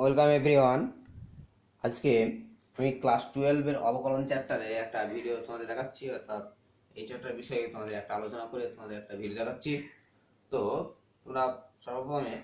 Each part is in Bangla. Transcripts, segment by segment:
Welcome everyone. আজকে আমি ক্লাস 12-এর অবকলন চ্যাপ্টারে একটা ভিডিও তোমাদের দেখাচ্ছি, অর্থাৎ এই চ্যাপ্টার বিষয়ে তোমাদের একটা আলোচনা করে তোমাদের একটা ভিডিও দেখাচ্ছি। তো তোমরা সর্বপ্রথমে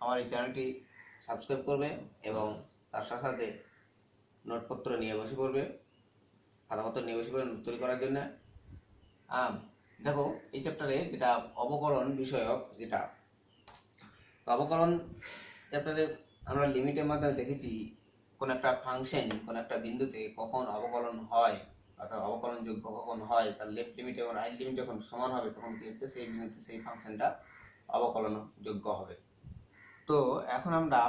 আমার এই চ্যানেলটি সাবস্ক্রাইব করবে এবং তার সাথে সাথে নোটপত্র নিয়ে বসে পড়বে, খাতাপত্র নিয়ে বসে পড়বে নোট তৈরি করার জন্য। দেখো, এই চ্যাপ্টারে যেটা অবকলন বিষয়ক, যেটা অবকলন চ্যাপ্টারে আমরা লিমিটের মাধ্যমে দেখেছি কোন একটা ফাংশন কোন একটা বিন্দুতে কখন অবকলন হয়, অর্থাৎ অবকলন যোগ্য কখন হয়, তার লেফট লিমিট এবং রাইট লিমিট যখন সমান হবে তখন কি হচ্ছে, সেই বিন্দুতে সেই ফাংশনটা অবকলন যোগ্য হবে। তো এখন আমরা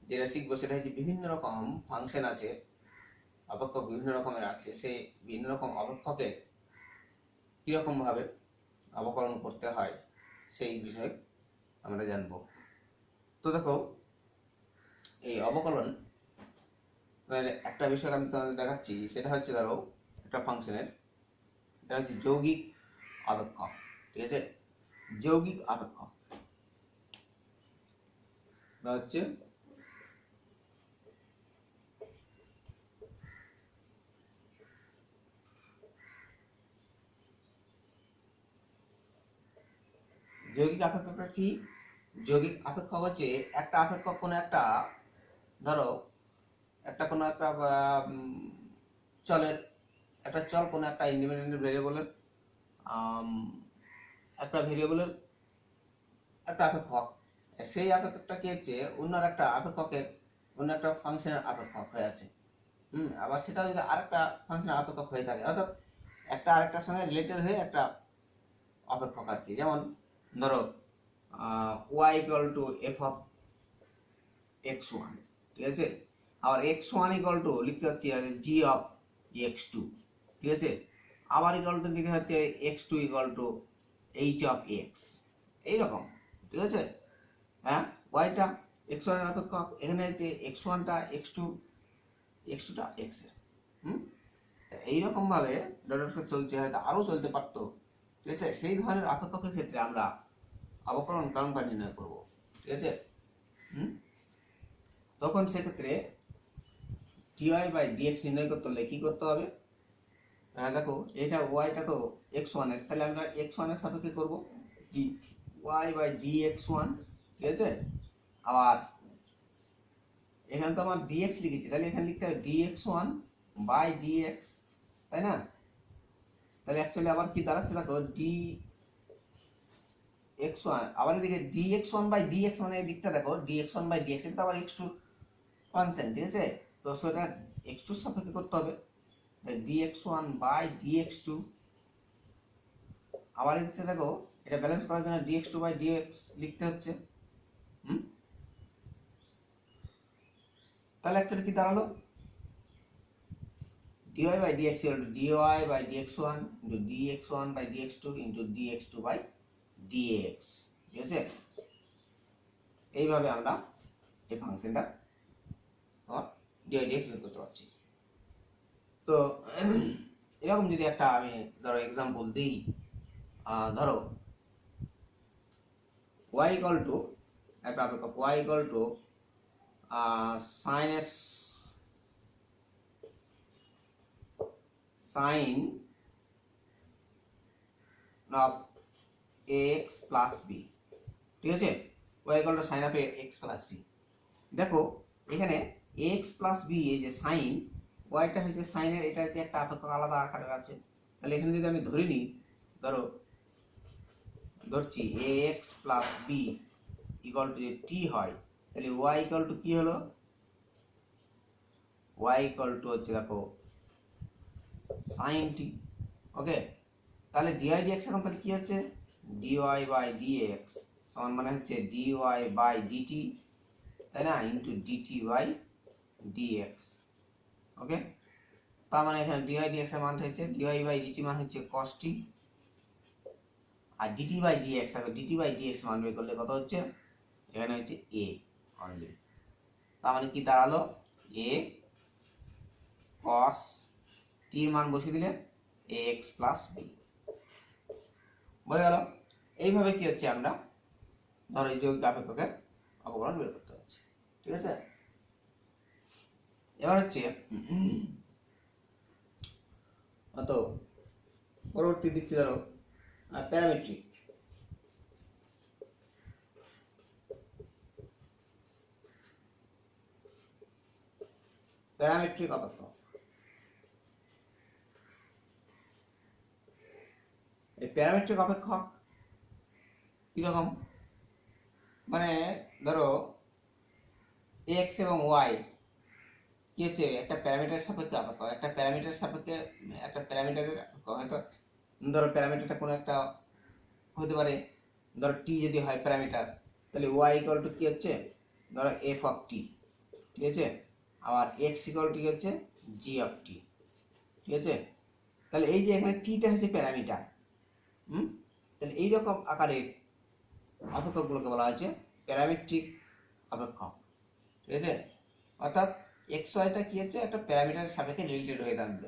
যেটা শিখবো সেটা হচ্ছে বিভিন্ন রকম ফাংশন আছে, অপেক্ষক বিভিন্ন রকমের আছে, সেই বিভিন্ন রকম অপেক্ষকের কীরকম ভাবে অবকলন করতে হয় সেই বিষয়ে আমরা জানবো। তো দেখো, এই অবকলন একটা বিষয় আমি তোমাদের দেখাচ্ছি, সেটা হচ্ছে ধরো একটা ফাংশনের, এটা হচ্ছে যৌগিক অপেক্ষক। ঠিক আছে, যৌগিক অপেক্ষক হচ্ছে যৌগিক অপেক্ষকটা কি? যৌগিক অপেক্ষক হচ্ছে একটা অপেক্ষক কোনো একটা, ধরো একটা কোনো একটা চলের, একটা চল কোনো একটা ইন্ডিপেন্ডেন্ট ভেরিয়েবলের, একটা ভেরিয়েবলের একটা অপেক্ষক, সেই অপেক্ষকটা কি হচ্ছে অন্য একটা অপেক্ষকের, অন্য একটা ফাংশনের অপেক্ষক হয়ে আছে। আবার সেটা যদি আরেকটা ফাংশনের অপেক্ষক হয়ে থাকে, অর্থাৎ একটা আরেকটার সঙ্গে রিলেটেড হয়ে একটা অপেক্ষক আর কি। যেমন ধরো y equal to f of x one, ঠিক আছে। আবার এক্স ওয়ান ইকুয়াল টু লিখতে হচ্ছে জি অফ এক্স টু, ঠিক আছে। আবার ইকুয়াল টু লিখতে হচ্ছে x two equal to h of x, এইরকম, ঠিক আছে। হ্যাঁ, ওয়াইটা এক্স ওয়ানের অপেক্ষক, এখানে হচ্ছে এক্স ওয়ানটা এক্স টু, এক্স টুটা এক্স এর। এইরকম ভাবে ডট চলছে, হয়তো আরো চলতে পারতো, ঠিক আছে। সেই ধরনের অপেক্ষকের ক্ষেত্রে আমরা অবকলন কারণটা নির্ণয় করব, ঠিক আছে। তখন সেক্ষেত্রে ডিওয়াই বাই ডিএক্স নির্ণয় করতে হলে কি করতে হবে? দেখো, এটা ওয়াইটা তো এক্স ওয়ানের, তাহলে আমরা এক্স ওয়ানের সাপেক্ষে করবো d y by d x one, ঠিক আছে। আবার এখানে তো আমার ডিএক্স লিখেছি, তাহলে এখানে লিখতে হবে ডিএক্স ওয়ান বাই ডিএক্স, তাই না? তাহলে অ্যাকচুয়ালি আবার কি দাঁড়াচ্ছে, দেখো ডি এক্স ওয়ান, আবার এদিকে d x one by d x, মানে এই দিকটা দেখো d x one by d x, এটা আবার এক্স টু ফাংশন, ঠিক আছে। তো সেটা এক্স টুর সাপেক্ষে করতে হবে, d x one by d x two. আবার এদিকে দেখো, এটা ব্যালেন্স করার জন্য ডিএক্স টু বাই ডিএক্স লিখতে হচ্ছে। তাহলে অ্যাকচুয়ালি কি দাঁড়ালো, dy by dx equal to dy by dx1 into dx1 by dx2 into dx2 by dx, ঠিক আছে। এইভাবে আমরা এই ফাংশনটা আমার dy dx বের করতে পারছি। তো এরকম যদি একটা আমি ধরো এক্সাম্পল দিই, ধরো y equal to একটা অপেক্ষক y equal to sin s sin of ax plus b, ঠিক আছে। y equal to sin of ax plus b। দেখো এখানে ax plus b, এই যে sin, yটা হচ্ছে সাইনের, এটা হচ্ছে একটা অপেক্ষক আলাদা আকারের আছে। তাহলে এখানে যদি আমি ধরে নিই, ধরো ধরছি ax plus b equal to t হয়, তাহলে y equal to কি হলো, y equal to হচ্ছে দেখো sin t, ওকে। তাহলে dy dx এখন তাহলে কি হচ্ছে, dy by dx সমান মানে হচ্ছে dy by dt, তাই না, ইনটু dt by dx, ওকে। তার মানে এখানে dy dx এর মান হচ্ছে dy by dt মান হচ্ছে cos t, R dt by dx, দেখো dt by dx মান বের করলে কত হচ্ছে, এখানে হচ্ছে a অনলি। তার মানে কি দাঁড়ালো, a cos t এর মান বসিয়ে দিলে ax plus b, বোঝা গেল। এইভাবে কি হচ্ছে আমরা ধরো এই যৌগিক অপেক্ষকের অবকলন বের করতে পারছি। ঠিক আছে। এবার হচ্ছে অত পরবর্তী দিচ্ছি ধরো প্যারামেট্রিক। প্যারামেট্রিক অপেক্ষক। এই প্যারামেট্রিক অপেক্ষক কিরকম, মানে ধরো এক্স এবং ওয়াই কি হচ্ছে একটা প্যারামিটার সাপেক্ষে অপেক্ষক, একটা প্যারামিটার সাপেক্ষে একটা প্যারামিটারের হয়তো ধরো প্যারামিটারটা কোনো একটা হতে পারে, ধরো টি যদি হয় প্যারামিটার, তাহলে ওয়াই ইকুয়াল টু কি হচ্ছে ধরো এফ অফ টি, ঠিক আছে। আবার এক্স ইকুয়াল টু কি হচ্ছে জি অফ টি, ঠিক আছে। তাহলে এই যে এখানে টিটা হচ্ছে প্যারামিটার, তাহলে এইরকম আকারের অপেক্ষকগুলোকে বলা হচ্ছে প্যারামেট্রিক অপেক্ষক, ঠিক আছে। অর্থাৎ এক্স ওয়াইটা কি হচ্ছে একটা প্যারামিটারের সাপেক্ষে রিলেটেড হয়ে থাকবে।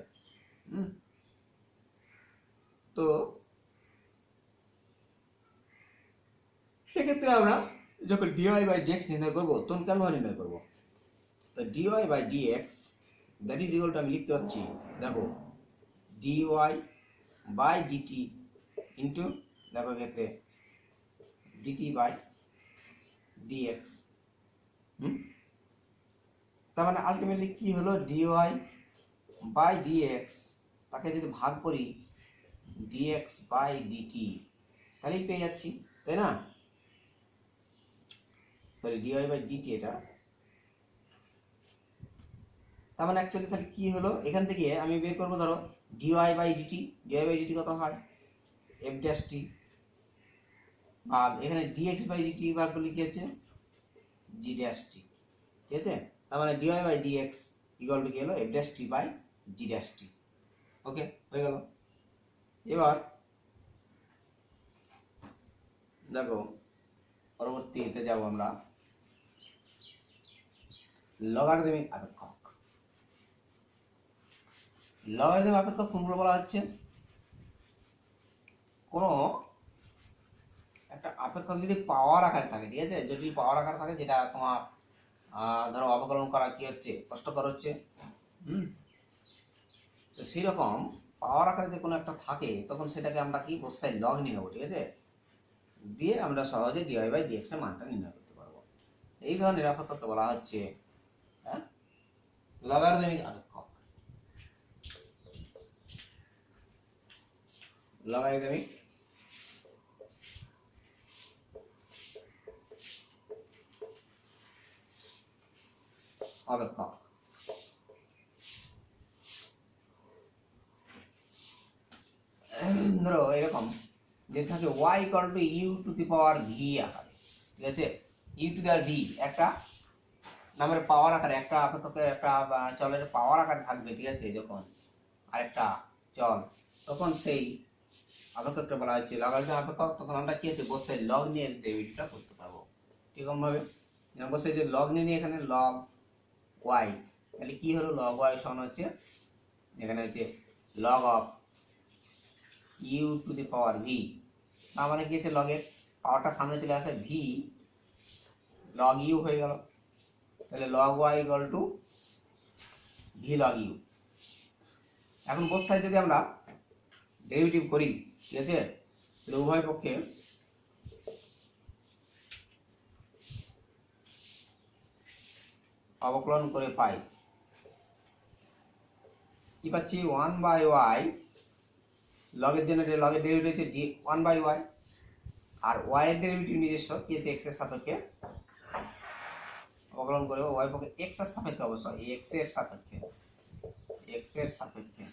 তো সেক্ষেত্রে আমরা যখন ডিওয়াই বাই ডিএক্স নির্ণয় করবো তখন কেমনভাবে নির্ণয় করবো, তো d y by d x that is equal to আমি লিখতে পারছি, দেখো ডিওয়াই বাই ডিটি ইন্টু দেখো ক্ষেত্রে ডিটি বাই ডিএক্স। তার মানে আলটিমেটলি কি হলো, ডিওয়াই বাই ডিএক্স তাকে যদি ভাগ করি ডিএক্স বাই ডিটি তাহলেই পেয়ে যাচ্ছি, তাই না। সরি ডিওয়াই বাই ডিটি এটা, তার মানে অ্যাকচুয়ালি তাহলে কি হলো, এখান থেকে আমি বের করবো ধরো d y by d t, d y by d t কত হয় এফ ড্যাশ টি, আর এখানে ডিএক্স বাই ডিটি বার করলে কি হচ্ছে জি ড্যাশ টি, ঠিক আছে। তার মানে D Y by dx equal to কি হলো F dash T by G dash T. Okay, হয়ে গেল। এবার দেখো পরবর্তীতে যাব আমরা লগারিদমিক অপেক্ষক। লগারিদমিক অপেক্ষক কোনগুলো বলা হচ্ছে, কোনো একটা অপেক্ষক যদি পাওয়ার আকারে থাকে, ঠিক আছে, যদি পাওয়ার আকার থাকে যেটা তোমার ধরো অবকলন করা কি হচ্ছে কষ্টকর হচ্ছে, তো সেই রকম পাওয়ার আকারে যে কোনো একটা থাকে তখন সেটাকে আমরা কি বসাই লগ নিয়ে নেবো, ঠিক আছে, দিয়ে আমরা সহজে ডিওয়াই বাই ডিএক্স এর মানটা নির্ণয় করতে পারবো। এই ধরনের অপেক্ষককে বলা হচ্ছে লগারিদমিক অপেক্ষক। লগারিদমিক অপেক্ষক। ধরো এরকম যে থাকে y equal to u to the power v আকারে, ঠিক আছে, u to the power v একটা নামের পাওয়ার আকারে, একটা অপেক্ষকের একটা চলের পাওয়ার আকারে থাকবে, ঠিক আছে, যখন আরেকটা চল তখন সেই অপেক্ষকটা বলা হচ্ছে লগারিদমিক অপেক্ষক। তখন আমরা কি হচ্ছে বসে লগ নিয়ে ডেরিভেটিভটা করতে পারবো এরকমভাবে, বসে যে লগ নিয়ে এখানে লগ ওয়াই, তাহলে কি হলো লগ ওয়াই সমান হচ্ছে এখানে হচ্ছে log of u to the power v, তার মানে কি হচ্ছে লগের পাওয়ারটা সামনে চলে আসে ভি লগ ইউ হয়ে গেল, তাহলে log y equal to v log u. এখন বোথ সাইড যদি আমরা ডেরিভেটিভ করি, ঠিক আছে, তাহলে উভয় পক্ষে অবকলন করে পাই কি পাচ্ছি 1 বাই ওয়াই, লগের জন্য লগের ডেরিভেটিভ হচ্ছে ডি 1 বাই ওয়াই, আর ওয়াই এর ডেরিভেটিভ নিজস্ব কি হচ্ছে এক্স এর সাপেক্ষে অবকলন করে ওয়াই পক্ষে এক্স এর সাপেক্ষে, অবশ্যই এক্স এর সাপেক্ষে, এক্স এর সাপেক্ষে।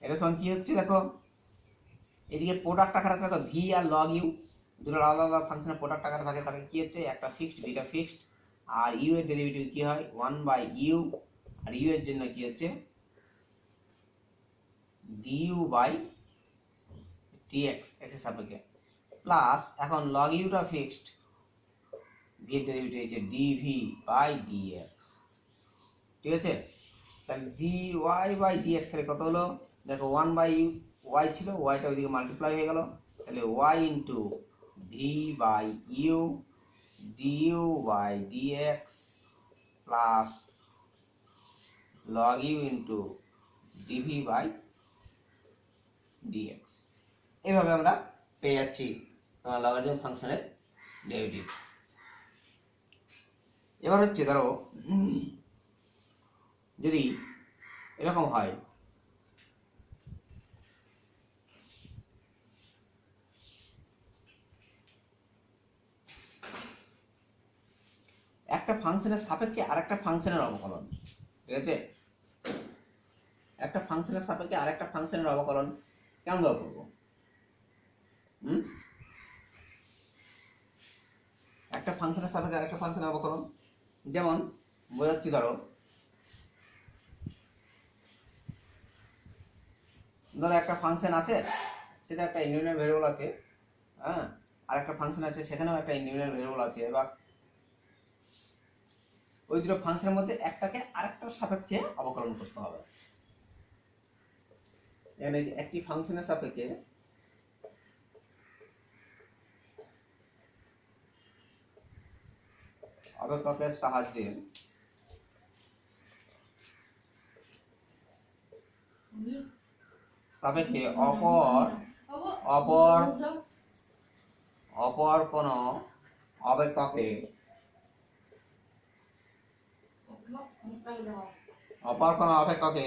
এটা সমান কি হচ্ছে দেখো এদিকে প্রোডাক্ট আকারে দেখো ভি আর লগ ইউ দুটো আলাদা আলাদা ফাংশনের প্রোডাক্ট আকারে থাকে, তাহলে কি হচ্ছে একটা ফিক্সড বিটা ফিক্সড, আর ইউ এর ডেরিভেটিভ কি হয় 1 বাই ইউ, আর ইউ এর জন্য কি হচ্ছে ডিইউ বাই ডিএক্স এক্স এর সাপেক্ষে, প্লাস এখন লগ ইউটা ফিক্সড, ভি এর ডেরিভেটিভ হচ্ছে ডিভি বাই ডিএক্স, ঠিক আছে। তাহলে ডি ওয়াই বাই ডিএক্স তাহলে কত হলো দেখো 1 বাই ওয়াই ছিল, ওয়াইটা ওইদিকে মাল্টিপ্লাই হয়ে গেল, তাহলে y into v by u d u by d x plus log u into d v by d x. এইভাবে আমরা পেয়ে যাচ্ছি তোমার লগারিদম ফাংশনের ডেরিভেটিভ। এবার হচ্ছে ধরো যদি এরকম হয় একটা ফাংশনের সাপেক্ষে আরেকটা ফাংশনের অবকলন, ঠিক আছে? একটা ফাংশনের সাপেক্ষে আরেকটা ফাংশনের অবকলন কেমন ভাবে করবো? একটা ফাংশনের সাপেক্ষে আরেকটা ফাংশনের অবকলন যেমন বোঝাচ্ছি, ধরো একটা ফাংশন আছে, সেটা একটা ইন্ডিপেন্ডেন্ট ভেরিয়েবল আছে, হ্যাঁ, আর একটা ফাংশন আছে সেখানেও একটা ইন্ডিপেন্ডেন্ট ভেরিয়েবল আছে। এবার ওই দুটো ফাংশনের মধ্যে একটাকে আরেকটার সাপেক্ষে অবকলন করতে হবে। এখানে একটি ফাংশনের সাপেক্ষে অবকলনের সাহায্যে সাপেক্ষে অপর কোন অবকলনকে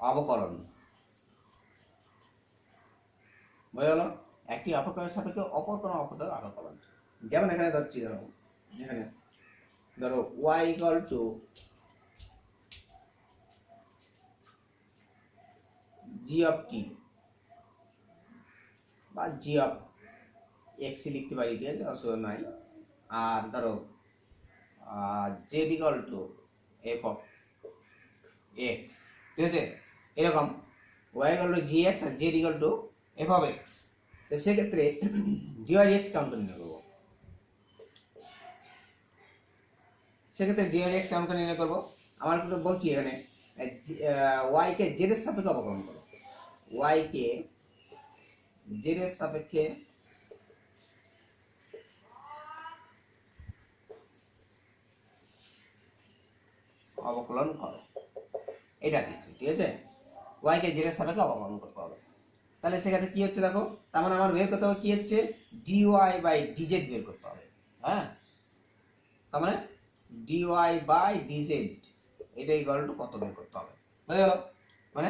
অবকলন বোঝা গেল? একটি অপকলনের সাপেক্ষে অপর কোন অপকলনের অবকলন। যেমন এখানে ধরছি, ধরো y equal two g of t বা g অফ x লিখতে পারি, ঠিক আছে, অসুবিধা নাই। আর ধরো z equal to f of x, ঠিক আছে? এরকম y ইকুয়াল টু gx আর z equal to f of x। তো সেক্ষেত্রে dy dx কেমন করে নির্ণয় করবো? সেক্ষেত্রে dy dx কেমন করে নির্ণয় করবো? আমার একটু বলছি, এখানে y কে z এর সাপেক্ষে অবকলন করো। y কে z এর সাপেক্ষে অবকলন করো, এটা কিছু, ঠিক আছে? y কে z এর সাপেক্ষে অবকলন করতে হবে। তাহলে সেক্ষেত্রে কি হচ্ছে দেখো, তার মানে আমার বের করতে হবে কি হচ্ছে, dy বাই dz বের করতে হবে। হ্যাঁ, তার মানে dy বাই dz এটা ইকুয়াল টু কত বের করতে হবে, বুঝে গেল? মানে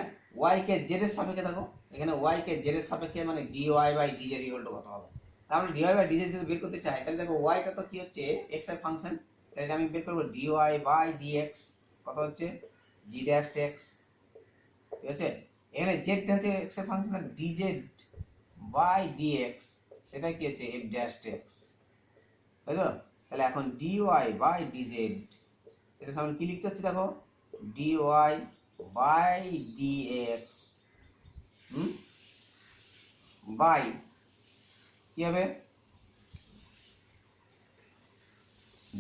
y কে z এর সাপেক্ষে দেখো, এখানে y কে z এর সাপেক্ষে মানে dy by dz equal to কত হবে। তার মানে dy বাই dz যদি বের করতে চাই, তাহলে দেখো y টা তো কি হচ্ছে x এর ফাংশন, তাহলে আমি বের করব dy বাই dx কত হচ্ছে g ড্যাশ x, ঠিক আছে? এখানে z টা হচ্ছে x এর ফাংশন, dz বাই dx সেটা কি হচ্ছে f ড্যাশ x, তাই তো? তাহলে এখন dy বাই dz এটা সামনে কি লিখতে হচ্ছে দেখো, dy বাই dx বাই কি হবে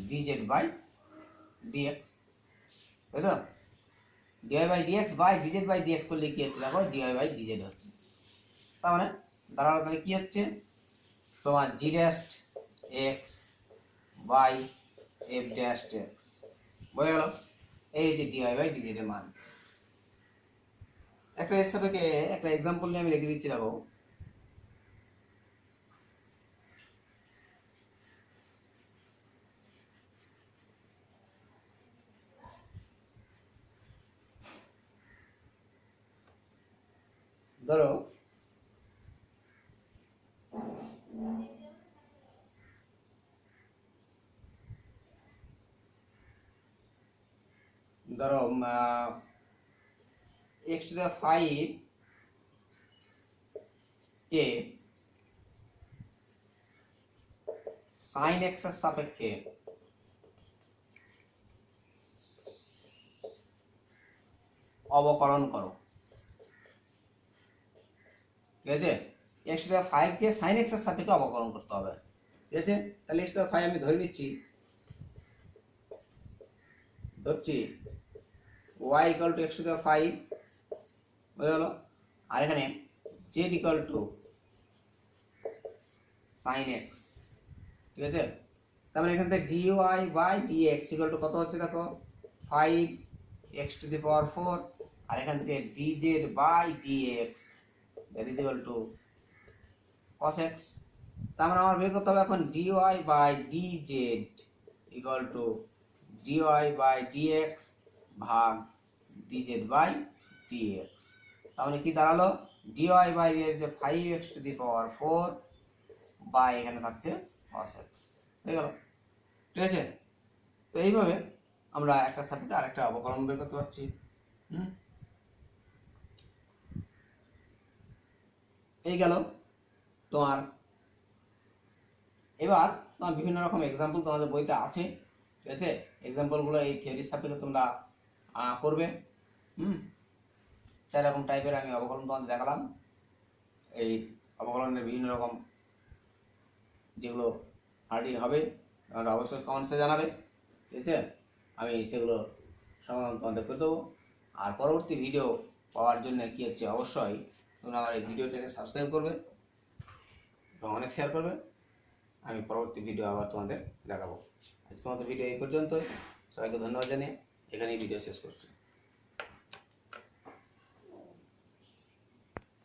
dz বাই dx, তাই তো? dy by dx by dz by dx করলে কি হচ্ছে দেখো, dy বাই dz হচ্ছে। তার মানে দাঁড়ালো, তাহলে কি হচ্ছে তোমার g dash x by f dash x, বোঝা গেল? এই যে dy বাই dz এর মান। একটা এর সাপেক্ষে একটা এক্সাম্পল নিয়ে আমি লিখে দিচ্ছি, দেখো ধরো x to the 5 K sin x এর সাপেক্ষে অবকলন করো, ঠিক আছে? x to the 5 K sin x এর সাপেক্ষে অবকলন করতে হবে, ঠিক আছে? তাহলে x to the 5 আমি ধরে নিচ্ছি, ধরছি y equal to x to the 5, বুঝে গেল? আর এখানে z equal to sine x, ঠিক আছে। তারপরে এখান থেকে d y by dx equal to কত হচ্ছে দেখো 5x⁴, আর এখান থেকে d z by d x that is equal to cos x। তার মানে আমার বের করতে হবে এখন d y by d z equal to d y by d x ভাগ ডিজেড বাই ডিএক্স। তার মানে কি দাঁড়ালো, dy by dx 5x⁴ by এখানে থাকছে cos x, হয়ে গেল, ঠিক আছে। তো এইভাবে আমরা একটা সাপেক্ষে আরেকটা অবকলন বের করতে পারছি। এই গেল তোমার। এবার তোমার বিভিন্ন রকম এক্সাম্পল তোমাদের বইতে আছে, ঠিক আছে। এক্সাম্পলগুলো এই থিওরির সাপেক্ষে তোমরা করবে। সেরকম টাইপের আমি অবকলন তোমাদের দেখালাম। এই অবকলনের বিভিন্ন রকম যেগুলো হার্ডলি হবে তোমরা অবশ্যই কমেন্টসে জানাবে, ঠিক আছে। আমি সেগুলো সমাধান তোমাদের করে দেবো। আর পরবর্তী ভিডিও পাওয়ার জন্য কি হচ্ছে, অবশ্যই তোমরা আমার এই ভিডিওটাকে সাবস্ক্রাইব করবে এবং অনেক শেয়ার করবে। আমি পরবর্তী ভিডিও আবার তোমাদের দেখাবো। আজকের মতো ভিডিও এই পর্যন্তই। সবাইকে ধন্যবাদ জানিয়ে এখানেই ভিডিও শেষ করছি।